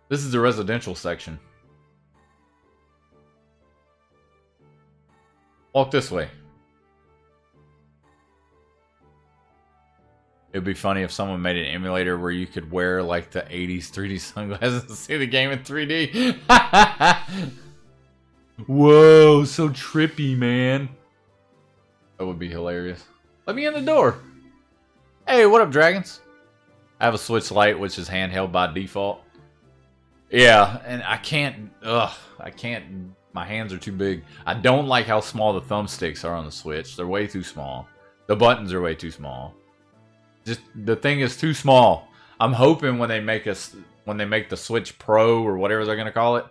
This is the residential section. Walk this way. It'd be funny if someone made an emulator where you could wear like the 80s 3D sunglasses and see the game in 3D. Whoa, so trippy, man. That would be hilarious. Let me in the door. Hey, what up, dragons? I have a Switch Lite, which is handheld by default. Yeah, and I can't, my hands are too big. I don't like how small the thumbsticks are on the Switch. They're way too small. The buttons are way too small. Just, the thing is too small. I'm hoping when they make the Switch Pro or whatever they're gonna call it,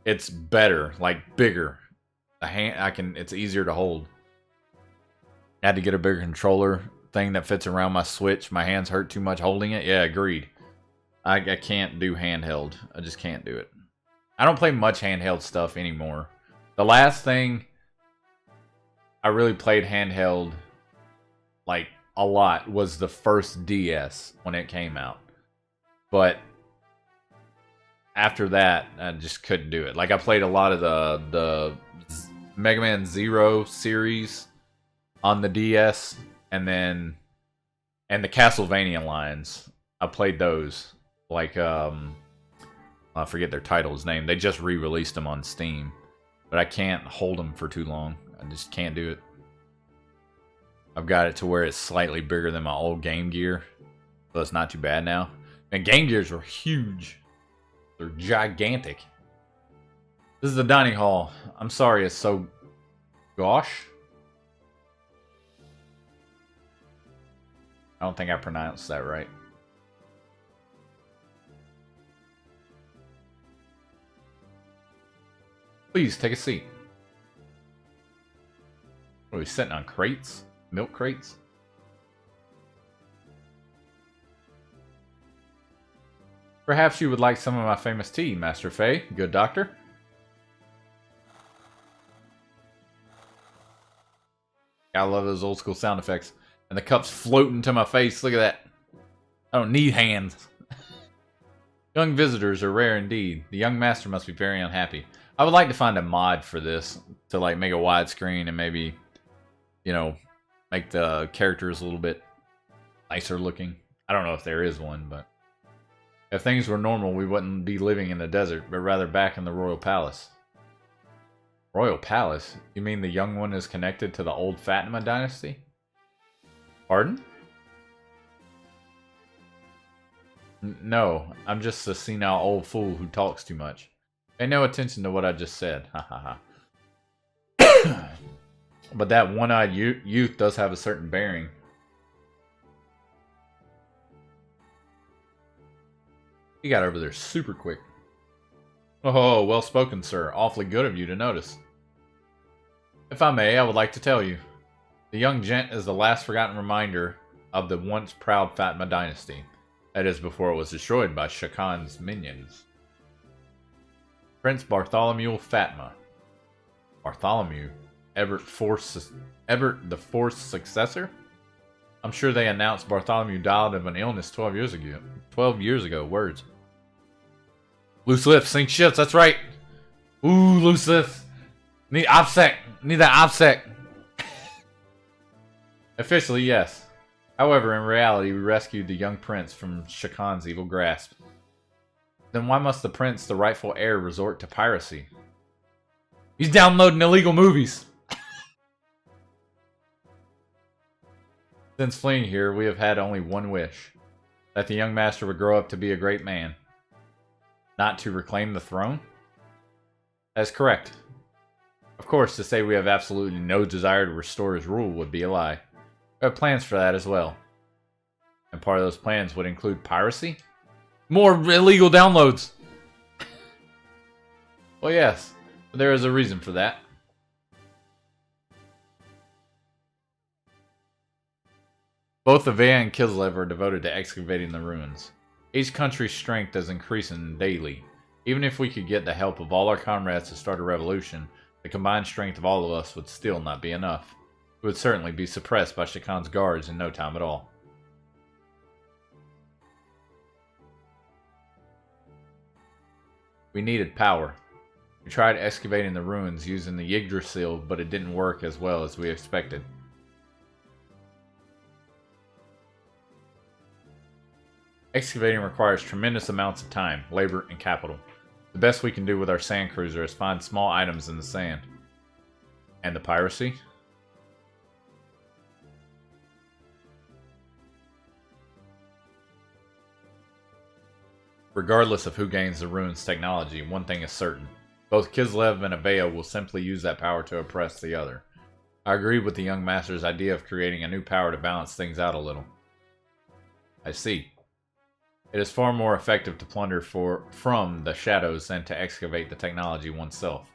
it's better, like bigger. It's easier to hold. I had to get a bigger controller thing that fits around my Switch. My hands hurt too much holding it. Yeah, agreed. I can't do handheld. I just can't do it. I don't play much handheld stuff anymore. The last thing I really played handheld, like, a lot was the first DS when it came out. But after that, I just couldn't do it. Like, I played a lot of the Mega Man Zero series on the DS, and the Castlevania lines. I played those. Like, I forget their title's name. They just re-released them on Steam. But I can't hold them for too long. I just can't do it. I've got it to where it's slightly bigger than my old Game Gear. So it's not too bad now. And Game Gears were huge. They're gigantic. This is the dining hall. I'm sorry it's so... Gosh? I don't think I pronounced that right. Please, take a seat. What are we sitting on? Crates? Milk crates? Perhaps you would like some of my famous tea, Master Fei. Good doctor. I love those old school sound effects. And the cup's floating to my face. Look at that. I don't need hands. Young visitors are rare indeed. The young master must be very unhappy. I would like to find a mod for this to like make a widescreen and maybe, you know, make the characters a little bit nicer looking. I don't know if there is one, but if things were normal, we wouldn't be living in the desert, but rather back in the royal palace. Royal palace? You mean the young one is connected to the old Fatima dynasty? Pardon? No, I'm just a senile old fool who talks too much. Pay no attention to what I just said. Ha ha ha. But that one-eyed youth does have a certain bearing. He got over there super quick. Oh, well spoken, sir. Awfully good of you to notice. If I may, I would like to tell you. The young gent is the last forgotten reminder of the once proud Fatima dynasty. That is, before it was destroyed by Shah Khan's minions. Prince Bartholomew Fatima. Bartholomew? Ebert the Fourth's successor? I'm sure they announced Bartholomew died of an illness 12 years ago. 12 years ago, words. Loose lips, sink ships, that's right. Ooh, loose lips. Need OPSEC. Need that OPSEC. Officially, yes. However, in reality, we rescued the young prince from Shah Khan's evil grasp. Then why must the prince, the rightful heir, resort to piracy? He's downloading illegal movies. Since fleeing here, we have had only one wish. That the young master would grow up to be a great man. Not to reclaim the throne? That is correct. Of course, to say we have absolutely no desire to restore his rule would be a lie. We have plans for that as well. And part of those plans would include piracy? More illegal downloads! Well, yes. But there is a reason for that. Both Avea and Kislev are devoted to excavating the ruins. Each country's strength is increasing daily. Even if we could get the help of all our comrades to start a revolution, the combined strength of all of us would still not be enough. We would certainly be suppressed by Shah Khan's guards in no time at all. We needed power. We tried excavating the ruins using the Yggdrasil, but it didn't work as well as we expected. Excavating requires tremendous amounts of time, labor, and capital. The best we can do with our sand cruiser is find small items in the sand. And the piracy? Regardless of who gains the ruins technology, one thing is certain. Both Kislev and Avea will simply use that power to oppress the other. I agree with the young master's idea of creating a new power to balance things out a little. I see. It is far more effective to plunder from the shadows than to excavate the technology oneself.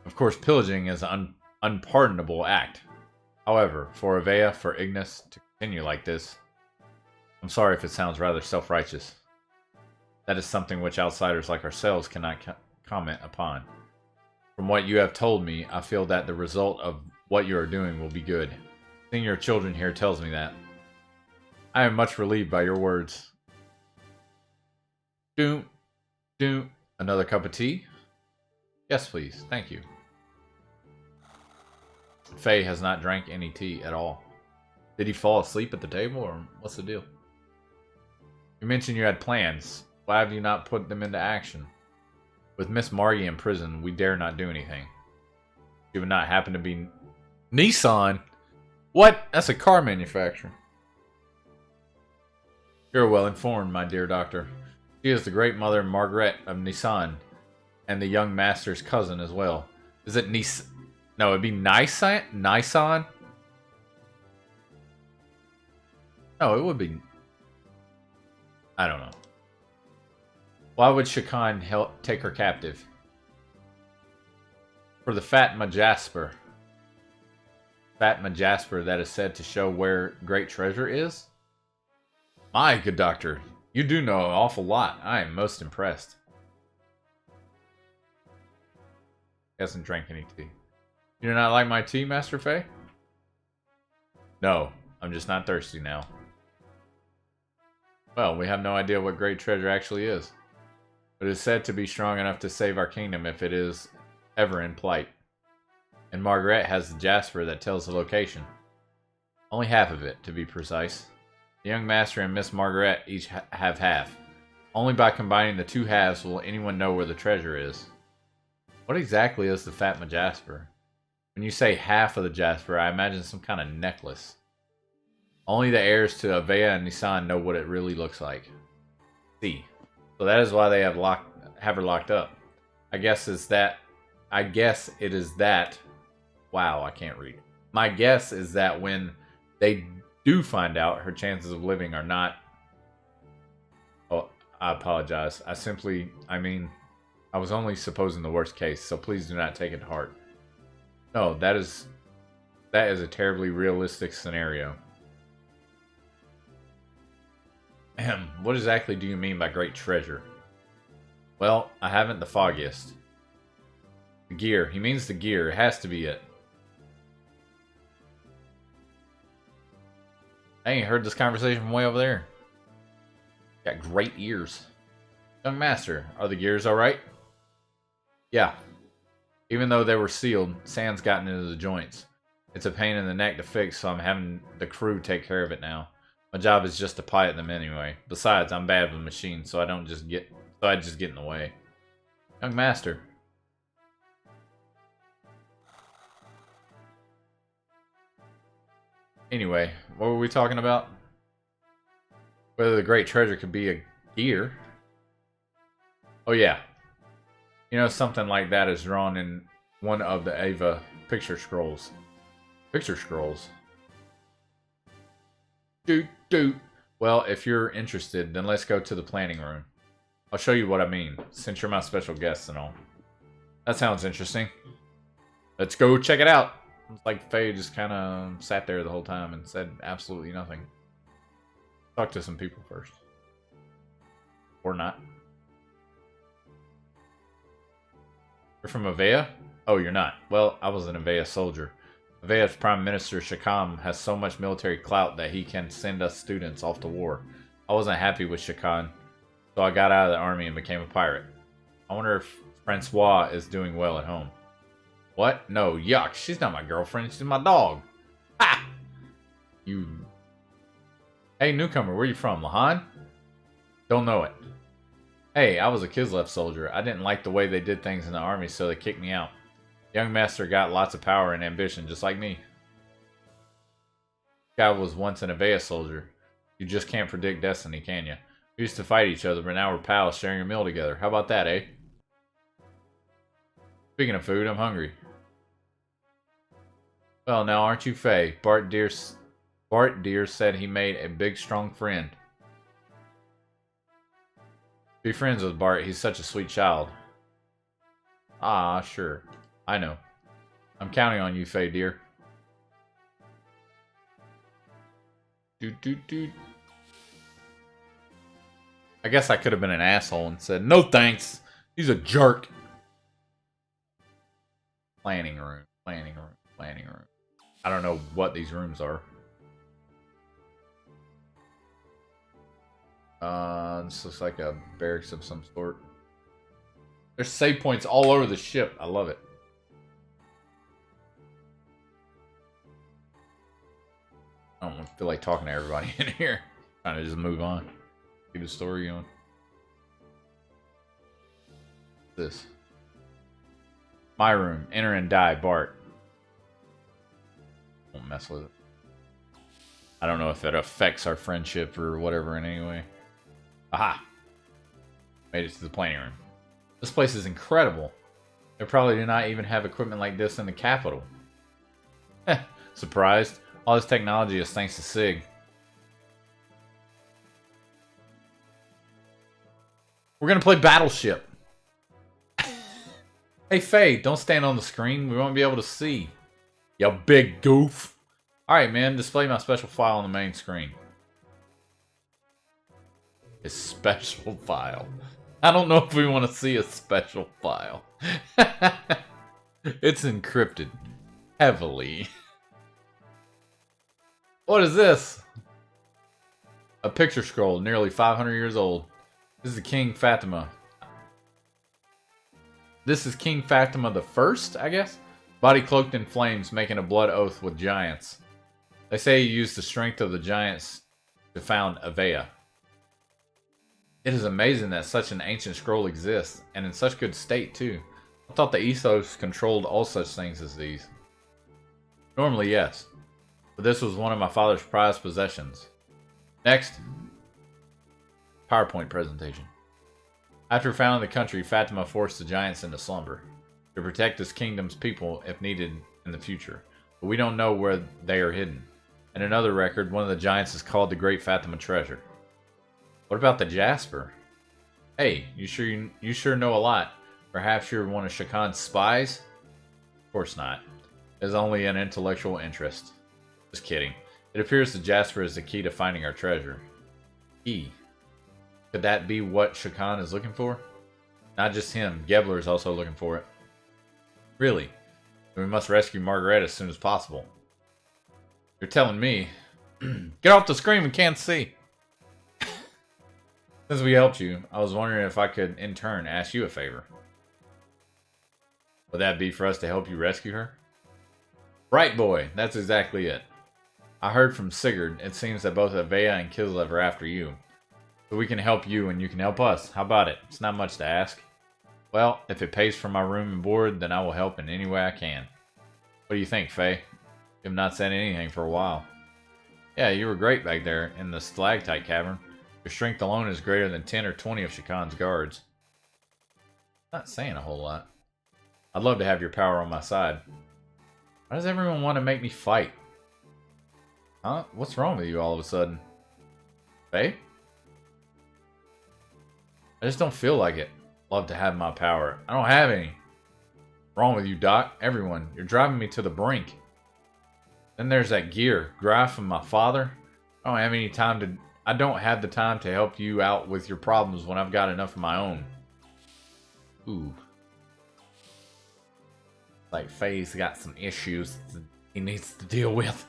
Of course, pillaging is an unpardonable act. However, for Avea, for Ignis, to continue like this, I'm sorry if it sounds rather self-righteous. That is something which outsiders like ourselves cannot comment upon. From what you have told me, I feel that the result of what you are doing will be good. Seeing your children here tells me that. I am much relieved by your words. Another cup of tea? Yes, please. Thank you. Faye has not drank any tea at all. Did he fall asleep at the table, or what's the deal? You mentioned you had plans. Why have you not put them into action? With Miss Margie in prison, we dare not do anything. She would not happen to be... Nissan? What? That's a car manufacturer. You're well informed, my dear doctor. She is the great mother Margaret of Nissan, and the young master's cousin as well. Is it Nis? No, it'd be Nisan? Nisan? No, it would be... I don't know. Why would Shakan take her captive? For the Fat Majasper. Fat Majasper that is said to show where great treasure is? My good doctor, you do know an awful lot. I am most impressed. He hasn't drank any tea. You do not like my tea, Master Faye? No, I'm just not thirsty now. Well, we have no idea what great treasure actually is. But it is said to be strong enough to save our kingdom if it is ever in plight. And Margaret has the Jasper that tells the location. Only half of it, to be precise. The young master and Miss Margaret each have half. Only by combining the two halves will anyone know where the treasure is. What exactly is the Fat Majasper? When you say half of the Jasper, I imagine some kind of necklace. Only the heirs to Avea and Nissan know what it really looks like. See. So that is why they have her locked up. I guess it is that. Wow, I can't read. My guess is that when they do find out, her chances of living are not... Oh, I apologize. I was only supposing the worst case, so please do not take it to heart. No, that is a terribly realistic scenario. What exactly do you mean by great treasure? Well, I haven't the foggiest. The gear. He means the gear. It has to be it. I ain't heard this conversation from way over there. Got great ears. Young master, are the gears alright? Yeah. Even though they were sealed, sand's gotten into the joints. It's a pain in the neck to fix, so I'm having the crew take care of it now. My job is just to pilot them anyway. Besides, I'm bad with machines, so I just get in the way. Young master. Anyway, what were we talking about? Whether the great treasure could be a gear. Oh yeah. You know, something like that is drawn in one of the Ava picture scrolls. Picture scrolls? Well, if you're interested, then let's go to the planning room. I'll show you what I mean, since you're my special guest and all. That sounds interesting. Let's go check it out. It's like Faye just kind of sat there the whole time and said absolutely nothing. Talk to some people first. Or not. You're from Avea? Oh, you're not. Well, I was an Avea soldier. Avea's Prime Minister Shakam has so much military clout that he can send us students off to war. I wasn't happy with Shakan, so I got out of the army and became a pirate. I wonder if Francois is doing well at home. What? No, yuck. She's not my girlfriend. She's my dog. Ha! You... Hey, newcomer, where you from, Lahan? Don't know it. Hey, I was a Kislev soldier. I didn't like the way they did things in the army, so they kicked me out. Young master got lots of power and ambition, just like me. Guy was once an Avea soldier. You just can't predict destiny, can you? We used to fight each other, but now we're pals sharing a meal together. How about that, eh? Speaking of food, I'm hungry. Well, now aren't you Faye? Bart Deer said he made a big, strong friend. Be friends with Bart. He's such a sweet child. Ah, sure. I know. I'm counting on you, Faye, dear. I guess I could have been an asshole and said, no thanks. He's a jerk. Planning room. I don't know what these rooms are. This looks like a barracks of some sort. There's save points all over the ship. I love it. I don't feel like talking to everybody in here. Trying to just move on. Keep the story going. This. My room. Enter and die, Bart. Won't mess with it. I don't know if it affects our friendship or whatever in any way. Aha! Made it to the planning room. This place is incredible. They probably do not even have equipment like this in the capital. Surprised? All this technology is thanks to Sig. We're gonna play Battleship. Hey Faye, don't stand on the screen. We won't be able to see. You big goof. Alright, man. Display my special file on the main screen. A special file. I don't know if we want to see a special file. It's encrypted. Heavily. What is this? A picture scroll, nearly 500 years old. This is King Fatima. This is King Fatima the First, I guess? Body cloaked in flames, making a blood oath with giants. They say he used the strength of the giants to found Avea. It is amazing that such an ancient scroll exists, and in such good state, too. I thought the ethos controlled all such things as these. Normally, yes. But this was one of my father's prized possessions. Next. PowerPoint presentation. After founding the country, Fatima forced the giants into slumber to protect his kingdom's people if needed in the future. But we don't know where they are hidden. In another record, one of the giants is called the Great Fatima Treasure. What about the Jasper? Hey, you sure know a lot. Perhaps you're one of Shakan's spies? Of course not. It's only an intellectual interest. Just kidding. It appears the Jasper is the key to finding our treasure. Key. Could that be what Shakan is looking for? Not just him. Gebler is also looking for it. Really? We must rescue Margaret as soon as possible. You're telling me. Get off the screen, we can't see. Since we helped you, I was wondering if I could, in turn, ask you a favor. Would that be for us to help you rescue her? Right, boy. That's exactly it. I heard from Sigurd. It seems that both Avea and Kislev are after you. So we can help you and you can help us. How about it? It's not much to ask. Well, if it pays for my room and board, then I will help in any way I can. What do you think, Faye? You have not said anything for a while. Yeah, you were great back there in the stalactite cavern. Your strength alone is greater than 10 or 20 of Shakan's guards. Not saying a whole lot. I'd love to have your power on my side. Why does everyone want to make me fight? Huh? What's wrong with you all of a sudden? Faye? I just don't feel like it. Love to have my power. I don't have any. Wrong with you, Doc? Everyone. You're driving me to the brink. Then there's that gear. Graph from my father. I don't have any time to... I don't have the time to help you out with your problems when I've got enough of my own. Ooh. Like Faye's got some issues that he needs to deal with.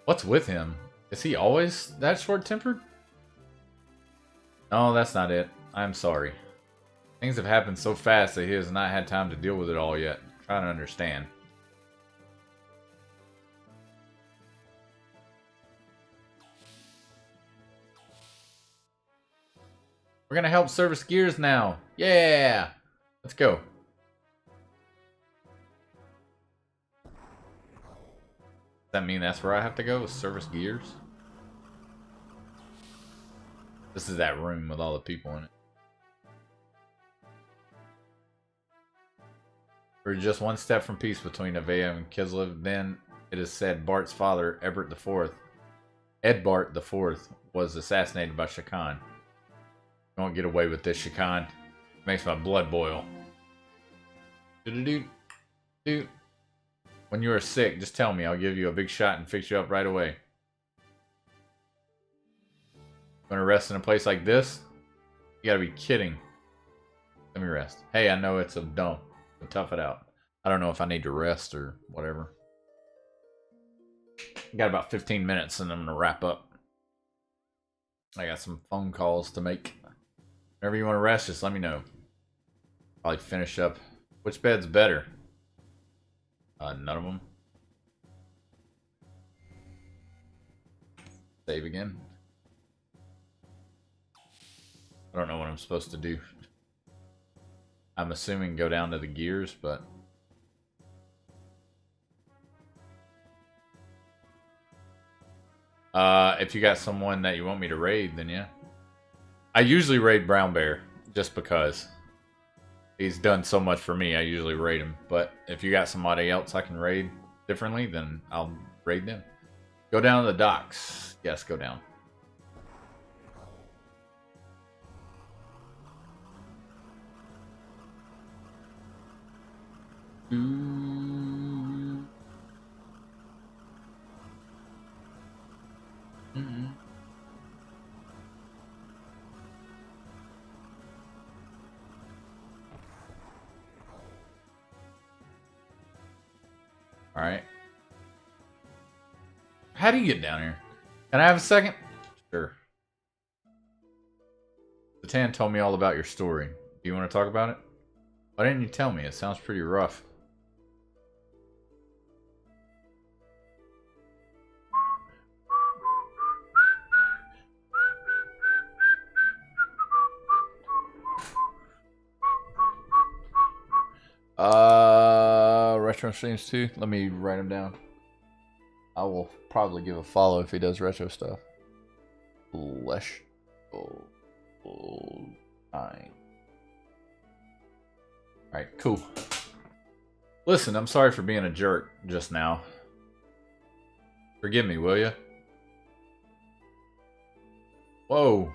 What's with him? Is he always that short-tempered? No, that's not it. I'm sorry. Things have happened so fast that he has not had time to deal with it all yet. I'm trying to understand. We're gonna help service gears now. Yeah! Let's go. Does that mean that's where I have to go? Service gears? This is that room with all the people in it. We're just one step from peace between Avea and Kislev. Then, it is said, Bart's father, Edbart IV, was assassinated by Shakan. Don't get away with this, Shakan. Makes my blood boil. When you are sick, just tell me. I'll give you a big shot and fix you up right away. Gonna rest in a place like this? You gotta be kidding. Let me rest. Hey, I know it's a dump, but tough it out. I don't know if I need to rest or whatever. Got about 15 minutes and I'm gonna wrap up. I got some phone calls to make. Whenever you want to rest, just let me know. Probably finish up. Which bed's better? None of them. Save again. I don't know what I'm supposed to do. I'm assuming go down to the gears, but... if you got someone that you want me to raid, then yeah. I usually raid Brown Bear, just because. He's done so much for me, I usually raid him. But if you got somebody else I can raid differently, then I'll raid them. Go down to the docks. Yes, go down. Alright. How do you get down here? Can I have a second? Sure. The Tan told me all about your story. Do you want to talk about it? Why didn't you tell me? It sounds pretty rough. Retro streams too. Let me write them down. I will probably give a follow if he does retro stuff. Flesh. Alright, cool. Listen, I'm sorry for being a jerk just now. Forgive me, will ya? Whoa.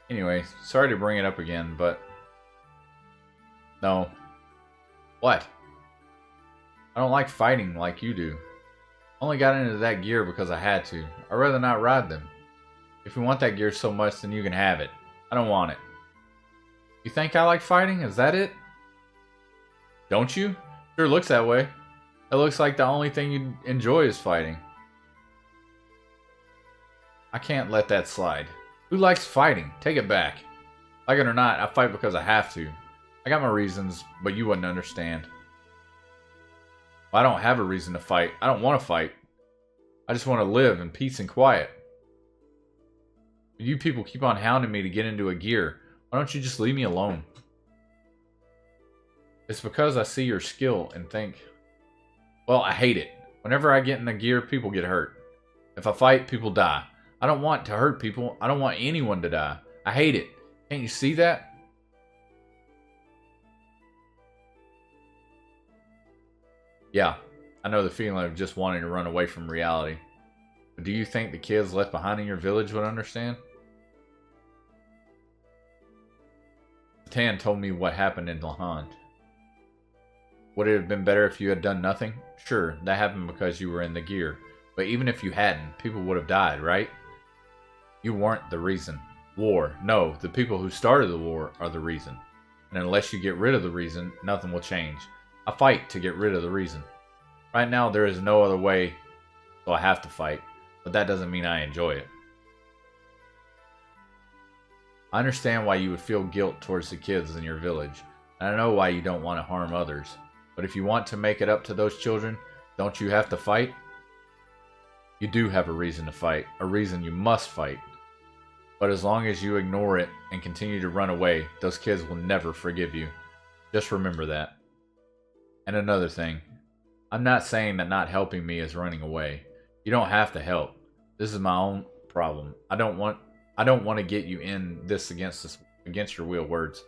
Anyway, sorry to bring it up again, but... No. What? I don't like fighting like you do. I only got into that gear because I had to. I'd rather not ride them. If you want that gear so much, then you can have it. I don't want it. You think I like fighting? Is that it? Don't you? Sure looks that way. It looks like the only thing you enjoy is fighting. I can't let that slide. Who likes fighting? Take it back. Like it or not, I fight because I have to. I got my reasons, but you wouldn't understand. Well, I don't have a reason to fight. I don't want to fight. I just want to live in peace and quiet. But you people keep on hounding me to get into a gear. Why don't you just leave me alone? It's because I see your skill and think, well, I hate it. Whenever I get in a gear, people get hurt. If I fight, people die. I don't want to hurt people. I don't want anyone to die. I hate it. Can't you see that? Yeah, I know the feeling of just wanting to run away from reality. But do you think the kids left behind in your village would understand? Tan told me what happened in Lahand. Would it have been better if you had done nothing? Sure, that happened because you were in the gear. But even if you hadn't, people would have died, right? You weren't the reason. War. No, the people who started the war are the reason. And unless you get rid of the reason, nothing will change. I fight to get rid of the reason. Right now, there is no other way, so I have to fight. But that doesn't mean I enjoy it. I understand why you would feel guilt towards the kids in your village, and I know why you don't want to harm others. But if you want to make it up to those children, don't you have to fight? You do have a reason to fight, a reason you must fight. But as long as you ignore it and continue to run away, those kids will never forgive you. Just remember that. And another thing, I'm not saying that not helping me is running away. You don't have to help. This is my own problem. I don't want to get you in this against your will words.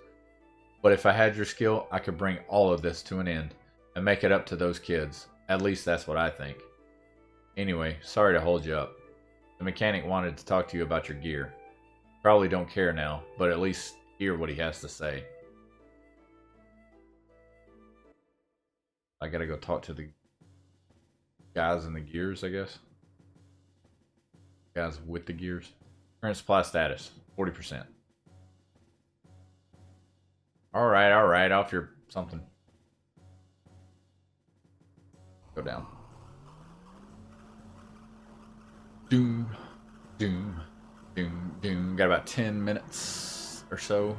But if I had your skill, I could bring all of this to an end and make it up to those kids. At least that's what I think. Anyway, sorry to hold you up. The mechanic wanted to talk to you about your gear. Probably don't care now, but at least hear what he has to say. I gotta go talk to the guys in the gears, I guess. Guys with the gears. Current supply status, 40%. Alright, off your something. Go down. Doom, doom, doom, doom. Got about 10 minutes or so.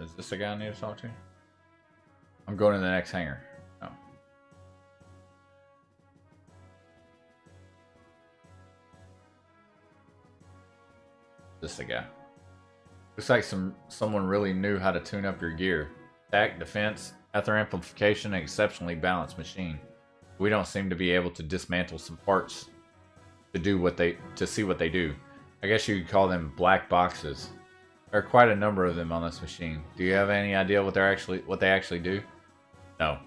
Is this the guy I need to talk to? I'm going to the next hangar. Oh. This is the guy. Looks like someone really knew how to tune up your gear. Attack, defense, ether amplification, and exceptionally balanced machine. We don't seem to be able to dismantle some parts to see what they do. I guess you could call them black boxes. There are quite a number of them on this machine. Do you have any idea what they actually do? No,